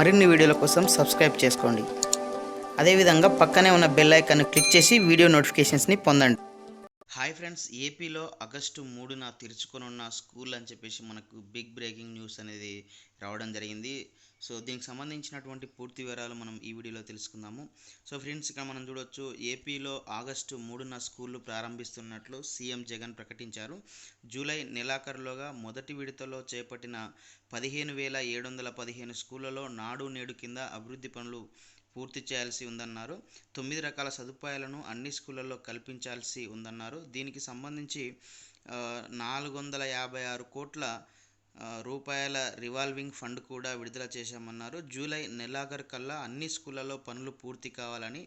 మరిన్ని వీడియోల కోసం సబ్స్క్రైబ్ చేసుకోండి. అదేవిధంగా పక్కనే ఉన్న బెల్ ఐకాన్ క్లిక్ చేసి వీడియో నోటిఫికేషన్స్ని పొందండి. హాయ్ ఫ్రెండ్స్, ఏపీలో ఆగస్టు 3న తెరుచుకొనున్న స్కూల్ అని చెప్పేసి మనకు బిగ్ బ్రేకింగ్ న్యూస్ అనేది రావడం జరిగింది. సో దీనికి సంబంధించినటువంటి పూర్తి వివరాలు మనం ఈ వీడియోలో తెలుసుకుందాము. సో ఫ్రెండ్స్, ఇక్కడ మనం చూడొచ్చు, ఏపీలో ఆగస్టు 3న స్కూళ్ళు ప్రారంభిస్తున్నట్లు సీఎం జగన్ ప్రకటించారు. జూలై నెలాఖరులోగా మొదటి విడతలో చేపట్టిన 15,715 స్కూళ్లలో నాడు నేడు కింద అభివృద్ధి పనులు పూర్తి చేయాల్సి ఉందన్నారు. 9 రకాల సదుపాయాలను అన్ని స్కూళ్లలో కల్పించాల్సి ఉందన్నారు. దీనికి సంబంధించి 456 కోట్ల రూపాయల రివాల్వింగ్ ఫండ్ కూడా విడుదల చేశామన్నారు. జూలై నెలాఖరు కల్లా అన్ని స్కూళ్లలో పనులు పూర్తి కావాలని,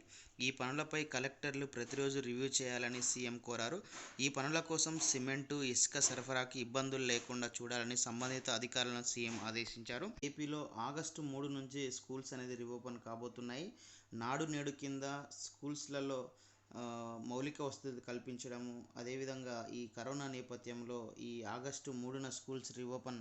ఈ పనులపై కలెక్టర్లు ప్రతిరోజు రివ్యూ చేయాలని సీఎం కోరారు. ఈ పనుల కోసం సిమెంటు, ఇసుక సరఫరాకి ఇబ్బందులు లేకుండా చూడాలని సంబంధిత అధికారులను సీఎం ఆదేశించారు. ఏపీలో ఆగస్టు 3 నుంచి స్కూల్స్ అనేది రీఓపెన్ కాబోతున్నాయి. నాడు నేడు కింద స్కూల్స్లలో మౌలిక వసతులు కల్పించడము, అదేవిధంగా ఈ కరోనా నేపథ్యంలో ఈ ఆగస్టు 3న స్కూల్స్ రీఓపెన్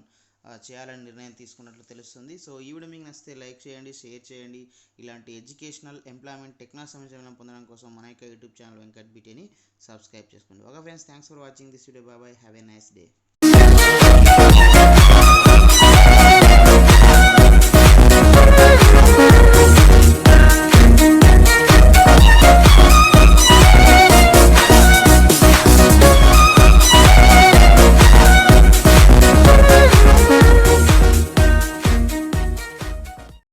చేయాలని నిర్ణయం తీసుకున్నట్లు తెలుస్తుంది. సో ఈ వీడియో మీకు నచ్చితే లైక్ చేయండి, షేర్ చేయండి. ఇలాంటి ఎడ్యుకేషనల్, ఎంప్లాయ్మెంట్, టెక్నాలజీ సమాచారం పొందడం కోసం మన యొక్క యూట్యూబ్ ఛానల్ వెంకట్బిటాని సబ్స్క్రైబ్ చేసుకోండి. Okay friends, thanks for watching this video. Bye, have a nice day.